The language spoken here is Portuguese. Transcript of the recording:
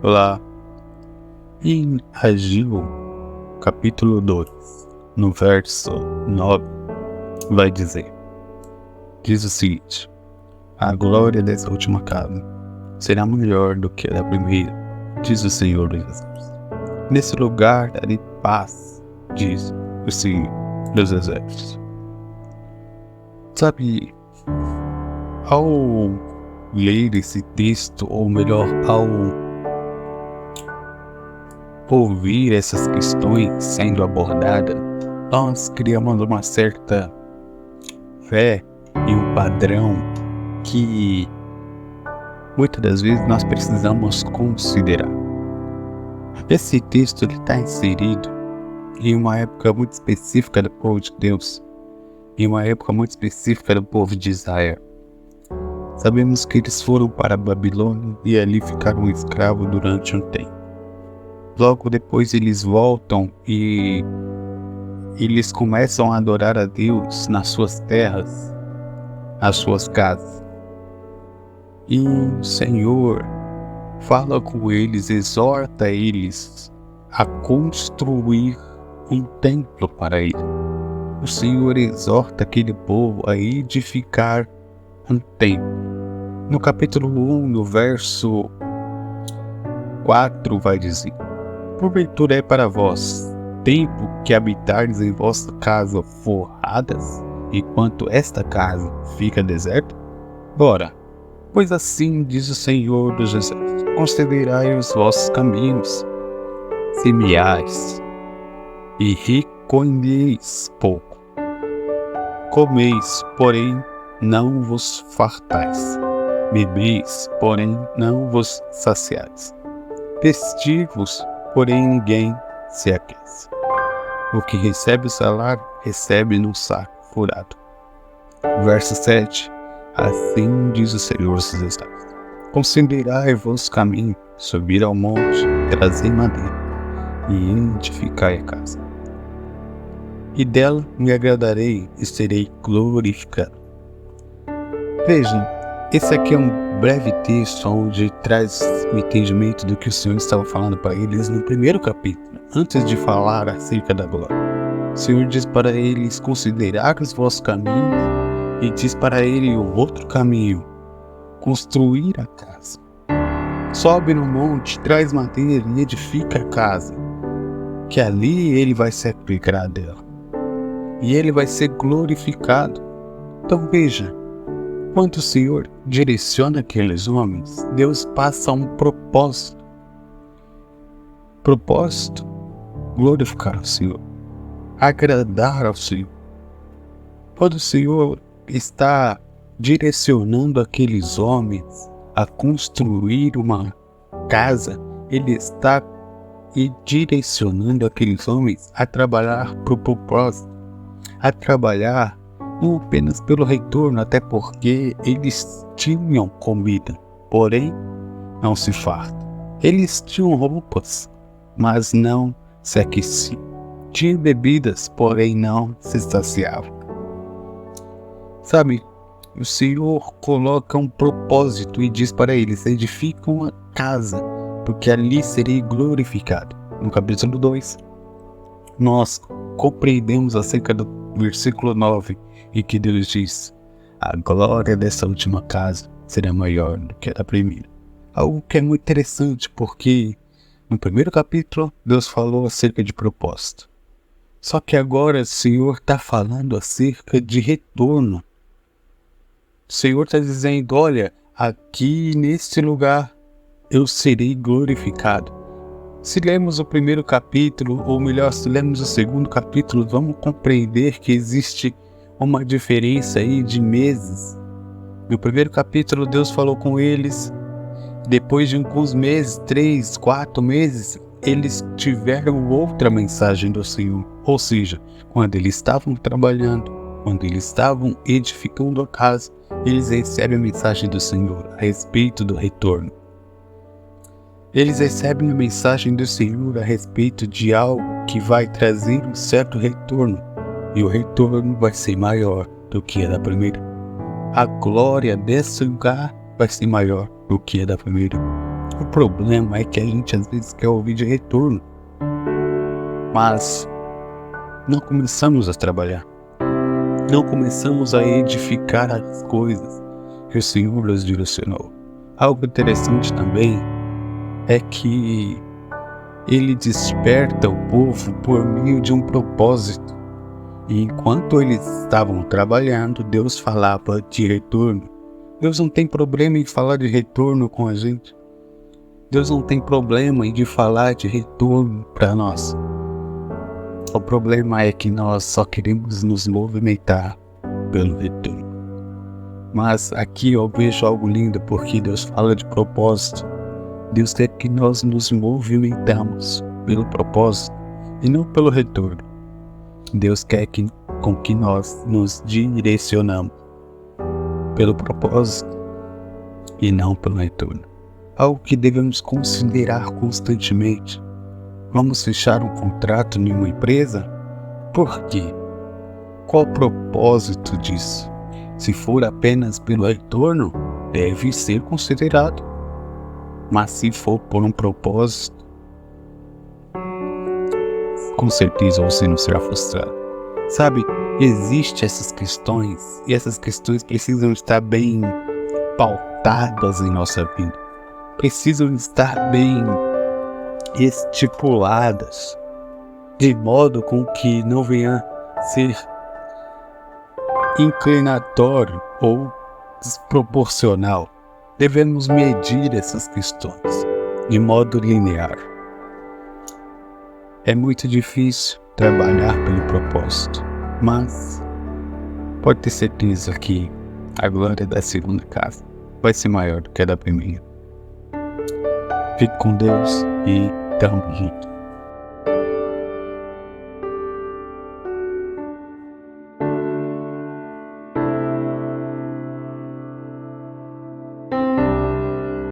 Olá. Em Ageu, capítulo 2, no verso 9, vai diz o seguinte: a glória dessa última casa será maior do que a da primeira, diz o Senhor dos Exércitos. Nesse lugar darei paz, diz o Senhor dos Exércitos. Sabe, ao ler esse texto, ou melhor, ao ouvir essas questões sendo abordadas, nós criamos uma certa fé e um padrão que muitas das vezes nós precisamos considerar. Esse texto está inserido em uma época muito específica do povo de Deus, em uma época muito específica do povo de Israel. Sabemos que eles foram para a Babilônia e ali ficaram escravos durante um tempo. Logo depois eles voltam e eles começam a adorar a Deus nas suas terras, nas suas casas. E o Senhor fala com eles, exorta eles a construir um templo para Ele. O Senhor exorta aquele povo a edificar um templo. No capítulo 1, no verso 4, vai dizer: porventura é para vós tempo que habitardes em vossa casa forradas, enquanto esta casa fica deserta? Ora, pois assim diz o Senhor dos Exércitos: considerai os vossos caminhos, semeais e recolheis pouco, comeis, porém não vos fartais, bebeis, porém não vos saciais, vestir-vos, porém ninguém se aquece. O que recebe o salário, recebe num saco furado. Verso 7. Assim diz o Senhor dos Exércitos: considerai vosso caminho, subir ao monte, trazei madeira, e edificai a casa. E dela me agradarei e serei glorificado. Vejam, esse aqui é um breve texto onde traz o entendimento do que o Senhor estava falando para eles no primeiro capítulo, antes de falar acerca da glória. O Senhor diz para eles considerar os vossos caminhos e diz para ele o outro caminho: construir a casa. Sobe no monte, traz madeira e edifica a casa, que ali ele vai se aplicar dela e ele vai ser glorificado. Então veja, quando o Senhor direciona aqueles homens, Deus passa um propósito. Propósito: glorificar o Senhor, agradar ao Senhor. Quando o Senhor está direcionando aqueles homens a construir uma casa, Ele está direcionando aqueles homens a trabalhar para o propósito, a trabalhar não apenas pelo retorno, até porque eles tinham comida, porém não se fartam. Eles tinham roupas, mas não se aqueciam. Tinham bebidas, porém não se saciavam. Sabe, o Senhor coloca um propósito e diz para eles: edificam uma casa, porque ali serei glorificado. No capítulo 2, nós compreendemos acerca do versículo 9, e que Deus diz: a glória dessa última casa será maior do que a da primeira. Algo que é muito interessante, porque no primeiro capítulo Deus falou acerca de propósito. Só que agora o Senhor está falando acerca de retorno. O Senhor está dizendo: olha, aqui nesse lugar eu serei glorificado. Se lermos o primeiro capítulo, ou melhor, se lermos o segundo capítulo, vamos compreender que existe uma diferença aí de meses. No primeiro capítulo, Deus falou com eles. Depois de alguns meses, 3, 4 meses, eles tiveram outra mensagem do Senhor. Ou seja, quando eles estavam trabalhando, quando eles estavam edificando a casa, eles recebem a mensagem do Senhor a respeito do retorno. Eles recebem a mensagem do Senhor a respeito de algo que vai trazer um certo retorno. E o retorno vai ser maior do que a da primeira. A glória desse lugar vai ser maior do que a da primeira. O problema é que a gente às vezes quer ouvir de retorno, mas não começamos a trabalhar, não começamos a edificar as coisas que o Senhor nos direcionou. Algo interessante também é que Ele desperta o povo por meio de um propósito. E enquanto eles estavam trabalhando, Deus falava de retorno. Deus não tem problema em falar de retorno com a gente. Deus não tem problema em falar de retorno para nós. O problema é que nós só queremos nos movimentar pelo retorno. Mas aqui eu vejo algo lindo, porque Deus fala de propósito. Deus quer que nós nos movimentamos pelo propósito e não pelo retorno. Deus quer com que nós nos direcionamos pelo propósito e não pelo retorno. Algo que devemos considerar constantemente. Vamos fechar um contrato em uma empresa? Por quê? Qual o propósito disso? Se for apenas pelo retorno, deve ser considerado. Mas se for por um propósito, com certeza você não será frustrado. Sabe, existem essas questões, e essas questões precisam estar bem pautadas em nossa vida. Precisam estar bem estipuladas, de modo com que não venha ser inclinatório ou desproporcional. Devemos medir essas questões de modo linear. É muito difícil trabalhar pelo propósito, mas pode ter certeza que a glória da segunda casa vai ser maior do que a da primeira. Fique com Deus e tamo junto.